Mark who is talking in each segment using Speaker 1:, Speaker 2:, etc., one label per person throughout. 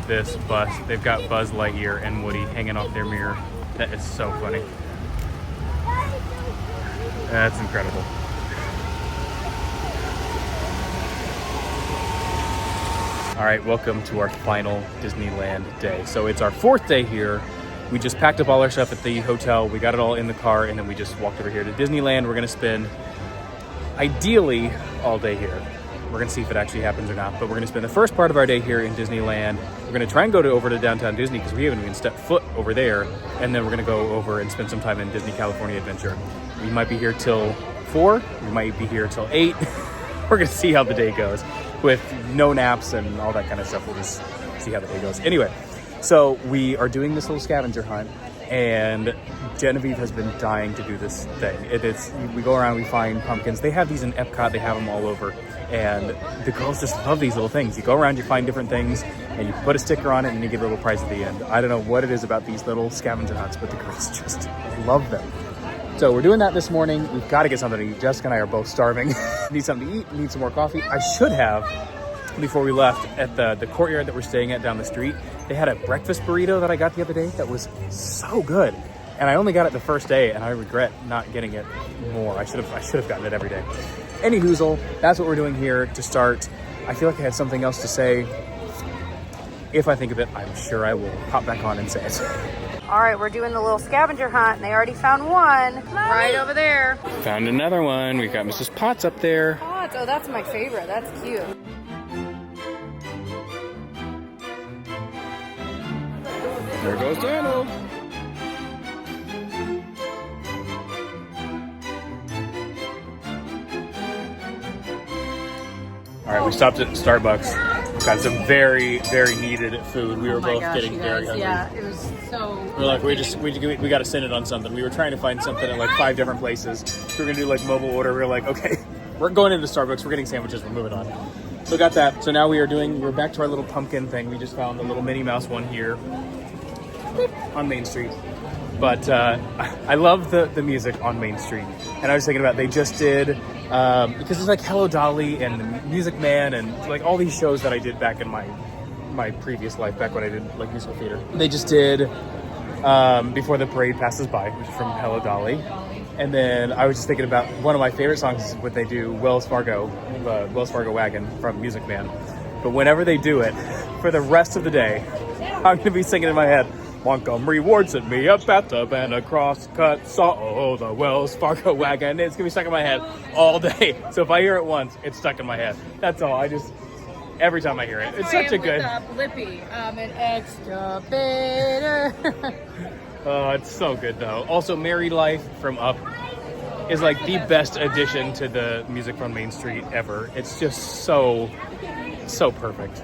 Speaker 1: this bus. They've got Buzz Lightyear and Woody hanging off their mirror. That is so funny. That's incredible. All right, welcome to our final Disneyland day. So it's our 4th day here. We just packed up all our stuff at the hotel. We got it all in the car, and then we just walked over here to Disneyland. We're gonna spend, ideally, all day here. We're gonna see if it actually happens or not, but we're gonna spend the first part of our day here in Disneyland. We're gonna try and go over to downtown Disney because we haven't even stepped foot over there. And then we're gonna go over and spend some time in Disney California Adventure. We might be here till 4, we might be here till 8. We're gonna see how the day goes with no naps and all that kind of stuff. We'll just see how the day goes. Anyway, so we are doing this little scavenger hunt, and Genevieve has been dying to do this thing. We go around, we find pumpkins. They have these in Epcot, they have them all over. And the girls just love these little things. You go around, you find different things, and you put a sticker on it, and you get a little prize at the end. I don't know what it is about these little scavenger hunts, but the girls just love them. So we're doing that this morning. We've got to get something to eat. Jessica and I are both starving. Need something to eat, need some more coffee. I should have, before we left, at the courtyard that we're staying at down the street, they had a breakfast burrito that I got the other day that was so good. And I only got it the first day, and I regret not getting it more. I should have gotten it every day. Any hoozle, that's what we're doing here to start. I feel like I had something else to say. If I think of it, I'm sure I will hop back on and say it.
Speaker 2: All right, we're doing the little scavenger hunt, and they already found one. Mommy. Right over there.
Speaker 1: Found another one. We've got Mrs. Potts up there.
Speaker 2: Potts, oh, that's my favorite. That's cute.
Speaker 1: There goes Donald. All right, we stopped at Starbucks. Got some very, very needed food. We were both getting very hungry.
Speaker 2: Yeah, it was so.
Speaker 1: We're like, we got to send it on something. We were trying to find something at like 5 different places. We were gonna do like mobile order. We were like, okay, we're going into Starbucks. We're getting sandwiches. We're moving on. So got that. So now we're back to our little pumpkin thing. We just found the little Minnie Mouse one here on Main Street. But I love the music on Main Street. And I was thinking about, they just did, because it's like Hello Dolly and the Music Man and like all these shows that I did back in my previous life, back when I did like musical theater. They just did Before the Parade Passes By, which is from Hello Dolly. And then I was just thinking about one of my favorite songs is what they do, Wells Fargo Wagon from Music Man. But whenever they do it, for the rest of the day, I'm going to be singing in my head, Montgomery Ward sent me a bathtub and a crosscut saw, the Wells Fargo wagon. It's going to be stuck in my head all day. So if I hear it once, it's stuck in my head. That's all. Every time I hear it. It's such a good...
Speaker 2: Blippi, I'm an extra bitter.
Speaker 1: Oh, it's so good, though. Also, Married Life from Up is like the best addition to the music from Main Street ever. It's just so perfect.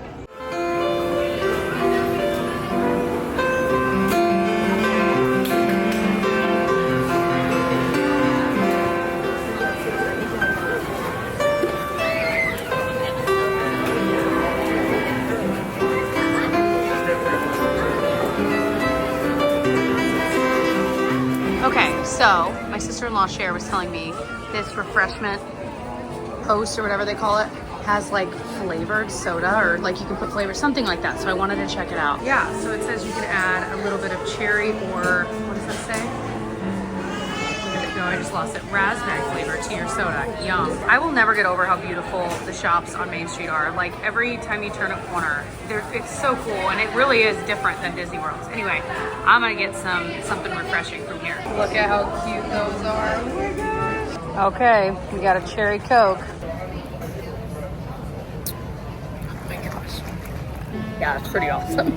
Speaker 2: So, my sister-in-law Cher was telling me this refreshment post or whatever they call it has like flavored soda, or like you can put flavor, something like that. So I wanted to check it out. Yeah, so it says you can add a little bit of cherry or, what does that say? No, I just lost it. Raspberry flavor to your soda. Yum. I will never get over how beautiful the shops on Main Street are. Like every time you turn a corner, it's so cool, and it really is different than Disney World's. Anyway, I'm gonna get something refreshing from here. Look at how cute those are. Oh my gosh. Okay, we got a cherry Coke. Oh my gosh. Yeah, it's pretty awesome.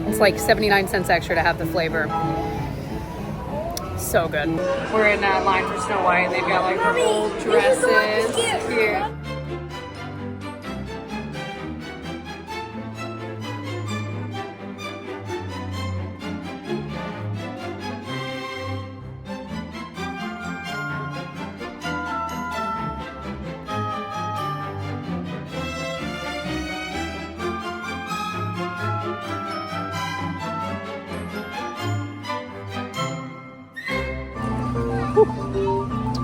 Speaker 2: It's like 79 cents extra to have the flavor. So good. We're in line for Snow White. They've got like her old dresses. Cute.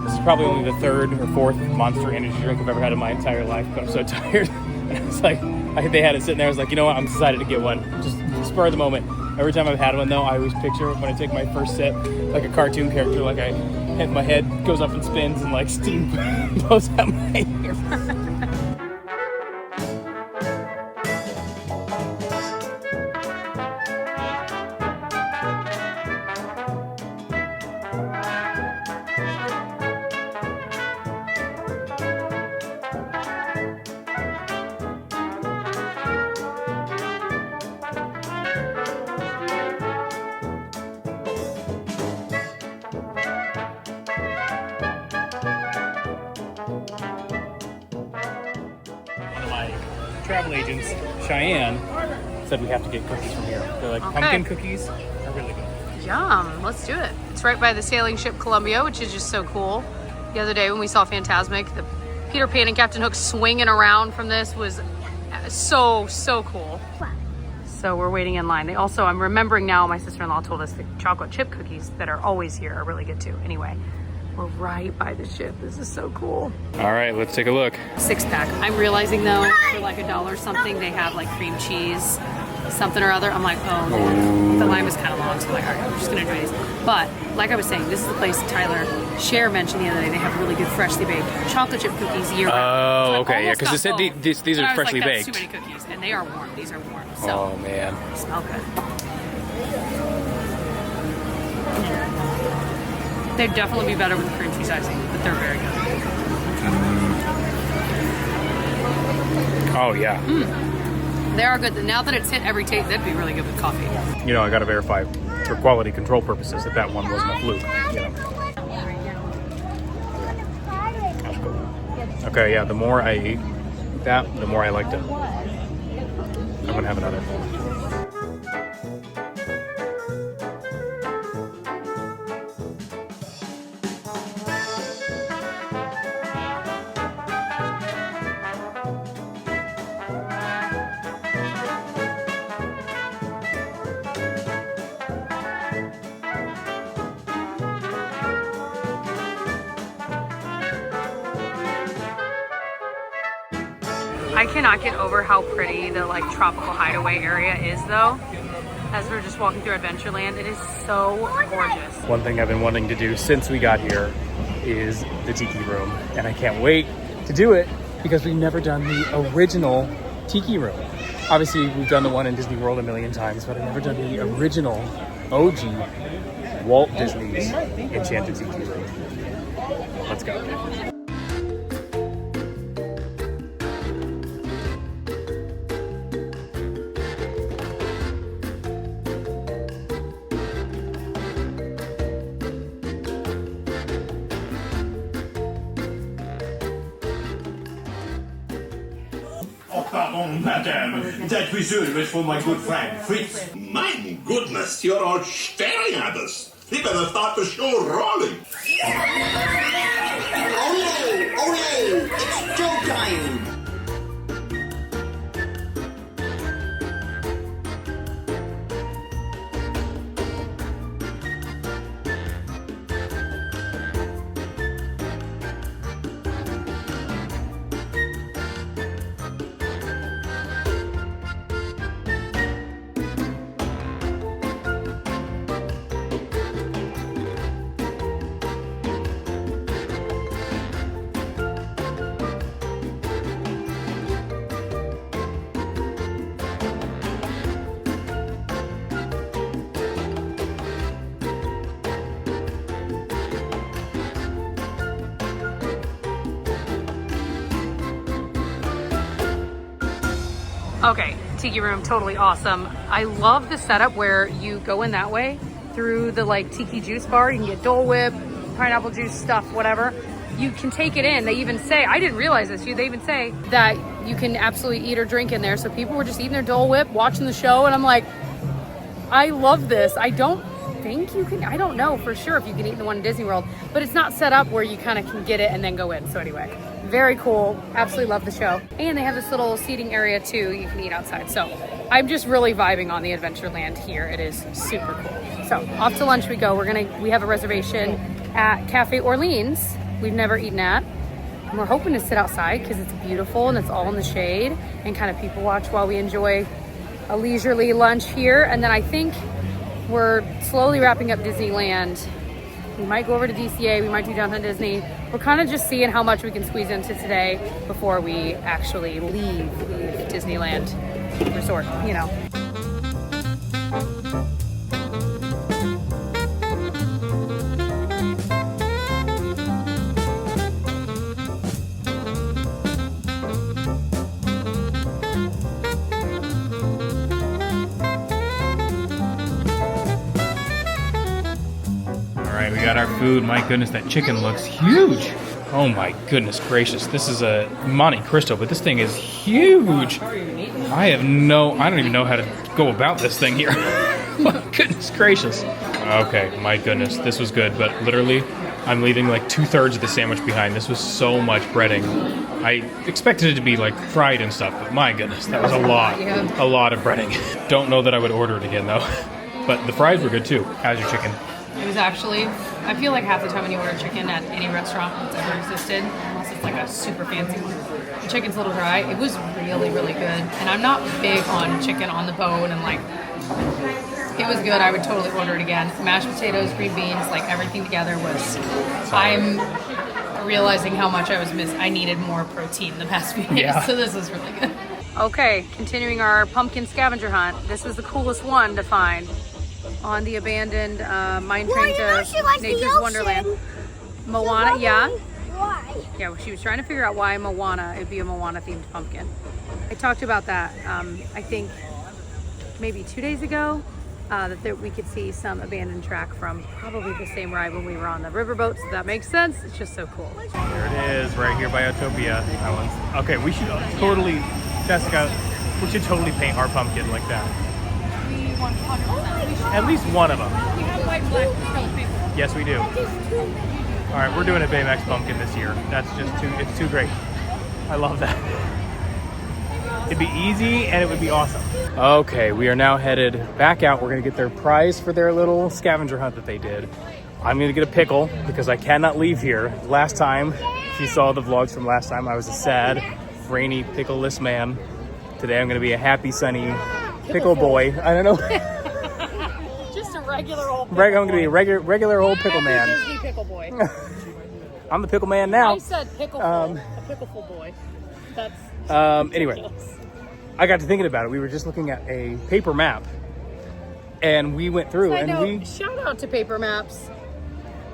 Speaker 1: This is probably only the 3rd or 4th Monster Energy drink I've ever had in my entire life, but I'm so tired. It's like, they had it sitting there. I was like, you know what? I'm decided to get one. Just spur of the moment. Every time I've had one, though, I always picture when I take my first sip, like a cartoon character, like my head goes up and spins and like steam blows out my ear. Travel agents, Cheyenne, said we have to get cookies from here. They're like, pumpkin cookies are really good.
Speaker 2: Yum, let's do it. It's right by the sailing ship Columbia, which is just so cool. The other day when we saw Fantasmic, the Peter Pan and Captain Hook swinging around from this was so cool. So we're waiting in line. They also, I'm remembering now, my sister-in-law told us the chocolate chip cookies that are always here are really good too. Anyway, we're right by the ship. This is so cool.
Speaker 1: All right, let's take a look.
Speaker 2: 6-pack. I'm realizing though, for like $1 something, they have like cream cheese, something or other. I'm like, oh Lord. The line was kind of long, so I'm like, all right, I'm just gonna enjoy these. But like I was saying, this is the place Tyler Cher mentioned the other day. They have really good freshly baked chocolate chip cookies year round.
Speaker 1: Oh, okay, yeah, because it said these are freshly baked.
Speaker 2: Too many cookies, and they are warm. These are warm. So
Speaker 1: oh man,
Speaker 2: they smell good. They'd definitely be better with the cream cheese icing, but they're very good.
Speaker 1: Oh yeah.
Speaker 2: They are good. Now that it's hit every taste, that'd be really good with coffee.
Speaker 1: You know, I gotta verify for quality control purposes that one wasn't a fluke. You know. Okay, yeah. The more I ate that, the more I liked it. I'm gonna have another.
Speaker 2: I cannot get over how pretty the like tropical hideaway area is though. As we're just walking through Adventureland, it is so gorgeous.
Speaker 1: One thing I've been wanting to do since we got here is the Tiki room. And I can't wait to do it because we've never done the original Tiki room. Obviously, we've done the one in Disney World a million times, but I've never done the original OG Walt Disney's Enchanted Tiki room. Let's go.
Speaker 3: Oh, pardon, madame. That reserve is for my good friend, Fritz.
Speaker 4: My goodness, you're all staring at us. We better start the show rolling.
Speaker 5: Ole! Ole! It's showtime!
Speaker 2: Okay, Tiki room, totally awesome. I love the setup where you go in that way through the like Tiki juice bar. You can get Dole Whip, pineapple juice stuff, whatever. You can take it in. They even say, I didn't realize this, they even say that you can absolutely eat or drink in there. So people were just eating their Dole Whip, watching the show, and I'm like, I love this. I don't think you can, I don't know for sure if you can eat in the one in Disney World, but it's not set up where you kind of can get it and then go in. So anyway, very cool. Absolutely love the show. And they have this little seating area too. You can eat outside. So I'm just really vibing on the Adventureland here. It is super cool. So off to lunch we go. We have a reservation at Cafe Orleans. We've never eaten at. And we're hoping to sit outside because it's beautiful and it's all in the shade and kind of people watch while we enjoy a leisurely lunch here. And then I think we're slowly wrapping up Disneyland. We might go over to DCA, we might do Downtown Disney. We're kind of just seeing how much we can squeeze into today before we actually leave Disneyland Resort, you know.
Speaker 1: We got our food. My goodness, that chicken looks huge. Oh my goodness gracious. This is a Monte Cristo, but this thing is huge. I don't even know how to go about this thing here. My goodness gracious. Okay, my goodness, this was good, but literally, I'm leaving like 2/3 of the sandwich behind. This was so much breading. I expected it to be like fried and stuff, but my goodness, that was a lot of breading. Don't know that I would order it again though. But the fries were good too. How's your chicken?
Speaker 2: It was actually, I feel like half the time when you order chicken at any restaurant that's ever existed, unless it's like a super fancy one, the chicken's a little dry. It was really, really good. And I'm not big on chicken on the bone and like, it was good. I would totally order it again. Mashed potatoes, green beans, like everything together was, I'm realizing how much I needed more protein the past few days.
Speaker 1: Yeah.
Speaker 2: So this was really good. Okay, continuing our pumpkin scavenger hunt. This was the coolest one to find. On the abandoned mine train to Nature's Wonderland. Moana, yeah.
Speaker 6: Why?
Speaker 2: Yeah, well, she was trying to figure out why Moana, it'd be a Moana themed pumpkin. I talked about that, I think maybe 2 days ago, that we could see some abandoned track from probably the same ride when we were on the riverboat, so that makes sense. It's just so cool.
Speaker 1: There it is, right here by Autopia. That one's, okay, we should totally, Jessica, we should totally paint our pumpkin like that. At least one of them.
Speaker 2: You have white, black, colored paper.
Speaker 1: Yes, we do. All right, we're doing a Baymax pumpkin this year. That's just it's too great. I love that. It'd be easy and it would be awesome. Okay, we are now headed back out. We're gonna get their prize for their little scavenger hunt that they did. I'm gonna get a pickle because I cannot leave here. Last time, if you saw the vlogs from last time, I was a sad, rainy, pickleless man. Today I'm gonna be a happy, sunny pickle boy. I don't know.
Speaker 2: Just a regular old pickle
Speaker 1: I'm gonna be a regular old pickle man.
Speaker 2: Disney pickle boy.
Speaker 1: I'm the pickle man now.
Speaker 2: I said pickleful, a pickleful boy. That's
Speaker 1: Anyway,
Speaker 2: ridiculous.
Speaker 1: I got to thinking about it. We were just looking at a paper map, and we went through,
Speaker 2: I know.
Speaker 1: we
Speaker 2: Shout out to paper maps.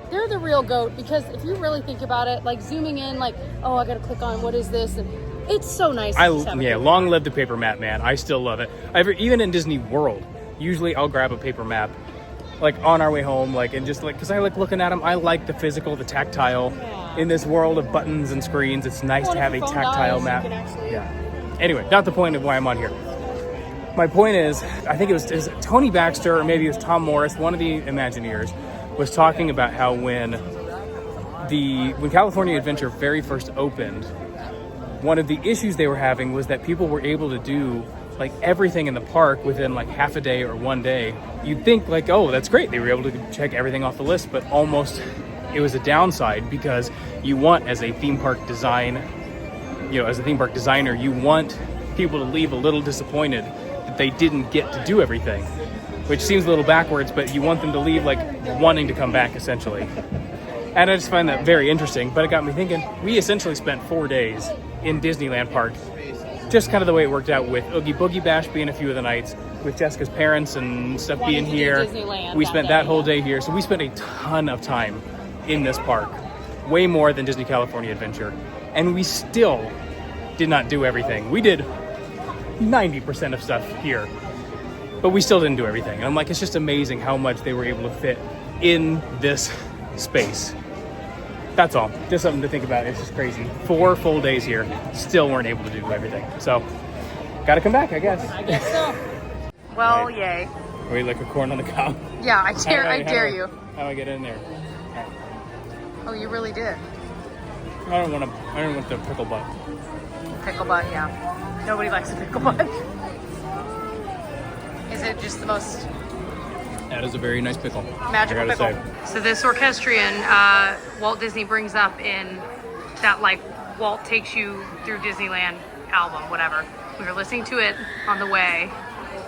Speaker 2: They're the real GOAT because if you really think about it, like zooming in, like, oh, I gotta click on what is this, and it's so nice.
Speaker 1: Long live the paper map, man. I still love it. Even in Disney World, usually I'll grab a paper map, like on our way home, like, and just like, because I like looking at them. I like the physical, the tactile.
Speaker 2: Yeah.
Speaker 1: In this world of buttons and screens, it's nice to have a tactile map.
Speaker 2: Yeah.
Speaker 1: Anyway, not the point of why I'm on here. My point is, I think it was Tony Baxter or maybe it was Tom Morris, one of the Imagineers, was talking about how when California Adventure very first opened, one of the issues they were having was that people were able to do like everything in the park within like half a day or 1 day. You'd think like, oh, that's great. They were able to check everything off the list, but almost it was a downside because you want, as a theme park designer, you want people to leave a little disappointed that they didn't get to do everything, which seems a little backwards, but you want them to leave like wanting to come back essentially. And I just find that very interesting, but it got me thinking, we essentially spent 4 days in Disneyland Park, just kind of the way it worked out with Oogie Boogie Bash being a few of the nights, with Jessica's parents and stuff being here. We spent that whole day here, so we spent a ton of time in this park, way more than Disney California Adventure, and we still did not do everything. We did 90% of stuff here, but we still didn't do everything. And I'm like, it's just amazing how much they were able to fit in this space. That's all. Just something to think about. It's just crazy. 4 full days here, still weren't able to do everything. So, gotta come back, I guess.
Speaker 2: I guess so. Well,
Speaker 1: Right.
Speaker 2: yay.
Speaker 1: Wait, like a corn on the cob.
Speaker 2: Yeah, I dare you.
Speaker 1: How do I get in there?
Speaker 2: Oh, you really did.
Speaker 1: I don't want the pickle butt.
Speaker 2: Pickle butt, yeah. Nobody likes a pickle butt. Is it just the most
Speaker 1: That is a very nice pickle.
Speaker 2: magical
Speaker 1: I gotta
Speaker 2: pickle? So this orchestrion, Walt Disney brings up in that like Walt Takes You Through Disneyland album, whatever. We were listening to it on the way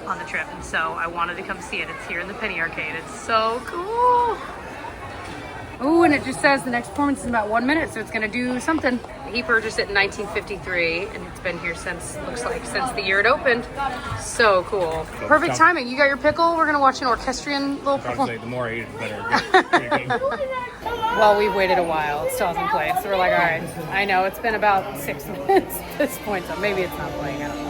Speaker 2: on the trip, and so I wanted to come see it. It's here in the Penny Arcade. It's so cool. Ooh, and it just says the next performance is in about 1 minute, so it's gonna do something. He purchased it in 1953, and it's been here since, looks like, since the year it opened. So cool. Perfect timing. You got your pickle. We're gonna watch an orchestrion little performance.
Speaker 1: The more I eat, the better.
Speaker 2: Well, we've waited a while. It still hasn't played, so we're like, all right. I know, it's been about 6 minutes at this point, so maybe it's not playing. I don't know.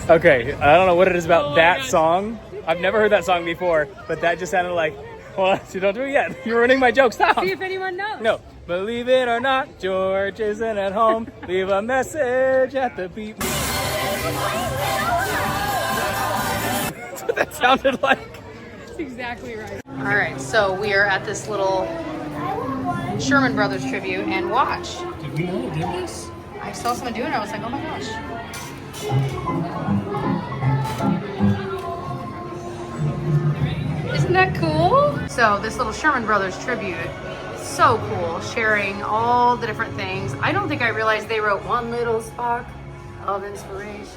Speaker 1: Okay, I don't know what it is about that song. I've never heard that song before, but that just sounded like, well, you don't do it yet. You're ruining my joke. Stop.
Speaker 2: See if anyone knows.
Speaker 1: No. Believe it or not, George isn't at home. Leave a message at the beep. That's what that sounded like.
Speaker 2: That's exactly right. All right, so we are at this little Sherman Brothers tribute, and watch.
Speaker 1: Did we know?
Speaker 2: Yes. I saw someone doing it. I was like, oh my gosh. Isn't that cool? So this little Sherman Brothers tribute, so cool, sharing all the different things. I don't think I realized they wrote one little spark of inspiration,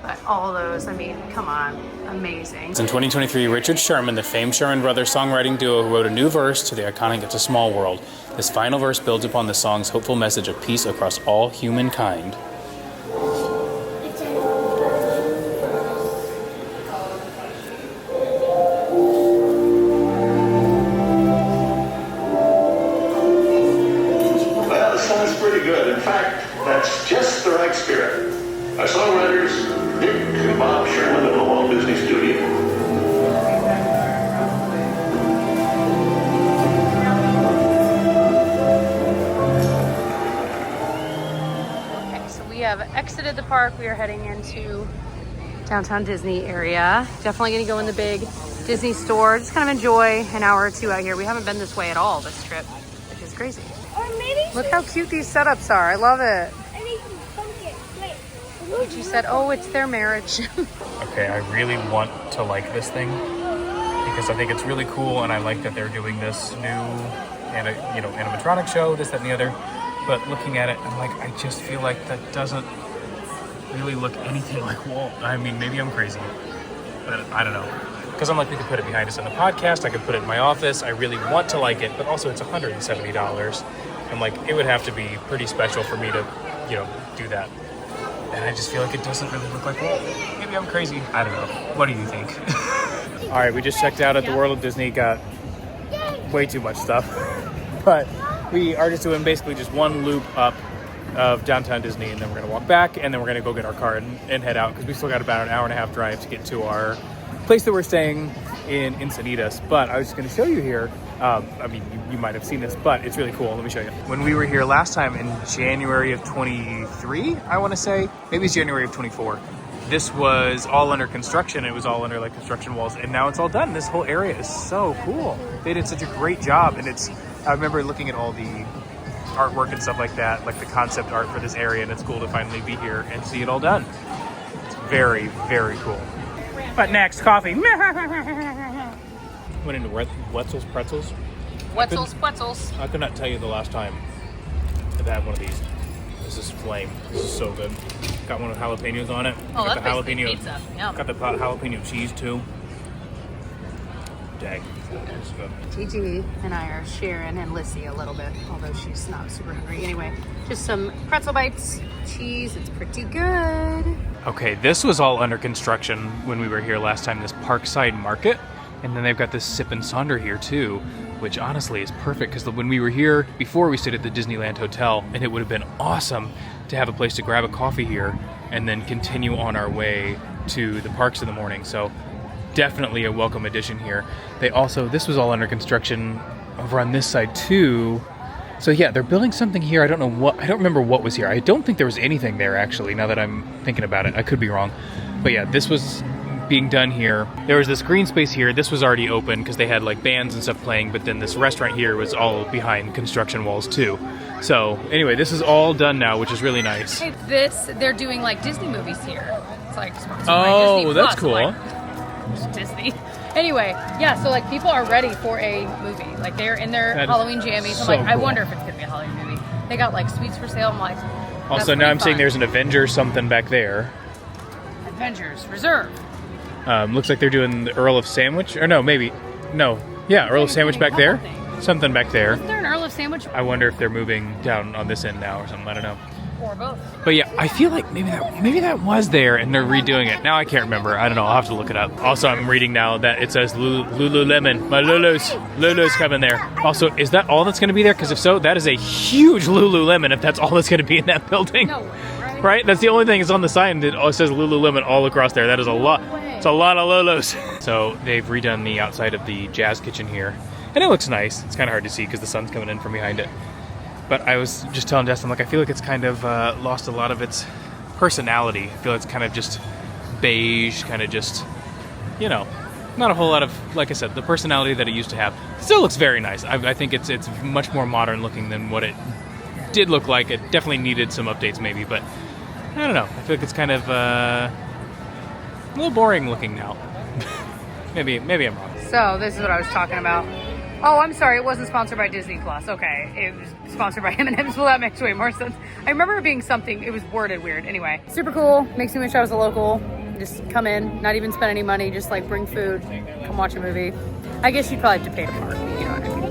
Speaker 2: but all those, I mean, come on, amazing.
Speaker 1: In 2023, Richard Sherman, the famed Sherman Brothers songwriting duo, wrote a new verse to the iconic It's a Small World. This final verse builds upon the song's hopeful message of peace across all humankind.
Speaker 4: Just the right spirit. Our songwriters, Nick and Bob Sherman of the Walt Disney Studio.
Speaker 2: Okay, so we have exited the park. We are heading into downtown Disney area. Definitely gonna go in the big Disney store. Just kind of enjoy an hour or two out here. We haven't been this way at all this trip, which is crazy.
Speaker 6: Or maybe
Speaker 2: Look how cute these setups are. I love it. She said, oh, it's their marriage.
Speaker 1: Okay, I really want to like this thing because I think it's really cool, and I like that they're doing this new animatronic show, this, that, and the other. But looking at it, I'm like, I just feel like that doesn't really look anything like Walt. I mean, maybe I'm crazy, but I don't know. Because I'm like, we could put it behind us in the podcast. I could put it in my office. I really want to like it, but also it's $170. I'm like, it would have to be pretty special for me to, do that. And I just feel like it doesn't really look like Walt. Maybe I'm crazy. I don't know. What do you think? All right, we just checked out at the World of Disney. Got way too much stuff. But we are just doing basically just one loop up of downtown Disney, and then we're going to walk back, and then we're going to go get our car and head out, because we still got about an hour and a half drive to get to our place that we're staying in Encinitas. But I was just going to show you here. I mean, you might have seen this, but it's really cool. Let me show you. When we were here last time in January of 23, I want to say, maybe it's January of 24, this was all under construction. It was all under like construction walls, and now it's all done. This whole area is so cool. They did such a great job, and I remember looking at all the artwork and stuff like that, like the concept art for this area, and it's cool to finally be here and see it all done. It's very, very cool. But next, coffee. Went into Wetzel's Pretzels.
Speaker 2: Wetzels.
Speaker 1: I could not tell you the last time I've had one of these. This is flame. This is so good. Got one with jalapenos on it.
Speaker 2: Oh,
Speaker 1: got
Speaker 2: that's basically pizza. Yum.
Speaker 1: Got the jalapeno cheese too. Dang. It's good.
Speaker 2: Tiki and I are sharing, and Lissy a little bit, although she's not super hungry. Anyway, just some pretzel bites, cheese. It's pretty good. Okay, this was all under construction when we were here last time, this Parkside Market. And then they've got this Sip and Sonder here too, which honestly is perfect, because when we were here before, we stayed at the Disneyland Hotel, and it would have been awesome
Speaker 1: to have a place to grab a coffee here and then continue on our way to the parks in the morning. So definitely a welcome addition here. They also, this was all under construction over on this side too. So yeah, they're building something here. I don't remember what was here. I don't think there was anything there actually, now that I'm thinking about it. I could be wrong. But yeah, this was being done here. There was this green space here. This was already open because they had like bands and stuff playing, but then this restaurant here was all behind construction walls too. So anyway, this is all done now, which is really nice.
Speaker 2: Hey, they're doing like Disney movies here. It's like sponsored
Speaker 1: Oh,
Speaker 2: by Disney
Speaker 1: that's
Speaker 2: Plus.
Speaker 1: cool.
Speaker 2: Like, it's Disney. Anyway, yeah, so like people are ready for a movie. Like they're in their
Speaker 1: That is
Speaker 2: Halloween jammies. I'm
Speaker 1: so
Speaker 2: like, I
Speaker 1: cool.
Speaker 2: wonder if it's gonna be a Halloween movie. They got like suites for sale. I'm like,
Speaker 1: Also, now I'm seeing there's an Avenger something back there.
Speaker 2: Avengers Reserve.
Speaker 1: Looks like they're doing the Earl of Sandwich. Or no, maybe. No. Yeah, Earl of Sandwich back there. Something back there.
Speaker 2: Isn't there an Earl of Sandwich?
Speaker 1: I wonder if they're moving down on this end now or something. I don't know.
Speaker 2: Or both.
Speaker 1: But yeah, I feel like maybe that was there and they're redoing it. Now I can't remember. I don't know. I'll have to look it up. Also, I'm reading now that it says Lululemon. My Lulu's coming there. Also, is that all that's going to be there? Because if so, that is a huge Lululemon if that's all that's going to be in that building.
Speaker 2: No way, right?
Speaker 1: Right? That's the only thing that's on the sign. It says Lululemon all across there. That is a lot. It's a lot of Lulus. So they've redone the outside of the jazz kitchen here. And it looks nice. It's kind of hard to see because the sun's coming in from behind it. But I was just telling Justin, like, I feel like it's kind of lost a lot of its personality. I feel like it's kind of just beige, kind of just, you know, not a whole lot of, like I said, the personality that it used to have. It still looks very nice. I think it's much more modern looking than what it did look like. It definitely needed some updates maybe, but I don't know. I feel like it's kind of a little boring looking now. maybe I'm wrong.
Speaker 2: So this is what I was talking about. Oh, I'm sorry. It wasn't sponsored by Disney Plus. Okay, it was sponsored by M&M's. Well, that makes way more sense. I remember it being something. It was worded weird. Anyway, super cool. Makes me wish I was a local. Just come in, not even spend any money. Just like bring food, come watch a movie. I guess you'd probably have to pay to park. You know what I mean?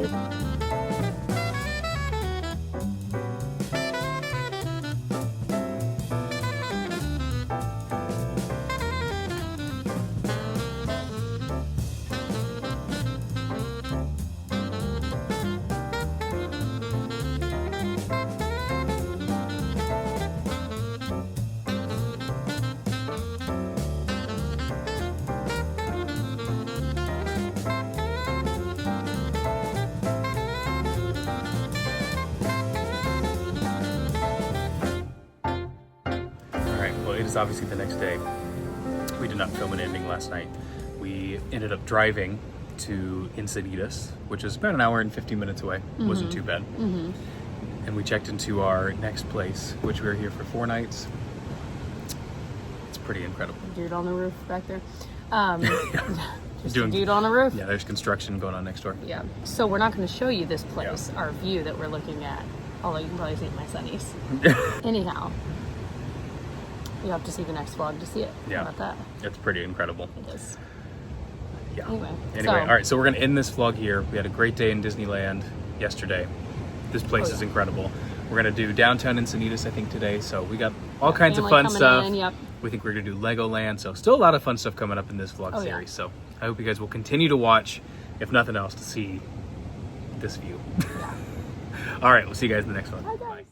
Speaker 1: It is obviously the next day. We did not film an ending last night. We ended up driving to Encinitas, which is about an hour and 50 minutes away. Wasn't too bad. And we checked into our next place, which we were here for 4 nights. It's pretty incredible.
Speaker 2: Dude on the roof back there. Just
Speaker 1: Doing-
Speaker 2: a dude on the roof.
Speaker 1: Yeah, there's construction going on next door.
Speaker 2: Yeah. So we're not going to show you this place, our view that we're looking at. Although you can probably see it in my sunnies. Anyhow. You have to see the next vlog to see it.
Speaker 1: Yeah.
Speaker 2: How about that?
Speaker 1: It's pretty incredible.
Speaker 2: It is.
Speaker 1: Yeah.
Speaker 2: Anyway,
Speaker 1: All right, so we're going to end this vlog here. We had a great day in Disneyland yesterday. This place is incredible. We're going to do downtown Encinitas, I think, today. So we got all kinds of fun stuff.
Speaker 2: Yep.
Speaker 1: We think we're going to do Legoland. So still a lot of fun stuff coming up in this vlog series. So I hope you guys will continue to watch, if nothing else, to see this view. All right, we'll see you guys in the next one.
Speaker 2: Bye, guys.
Speaker 1: Bye.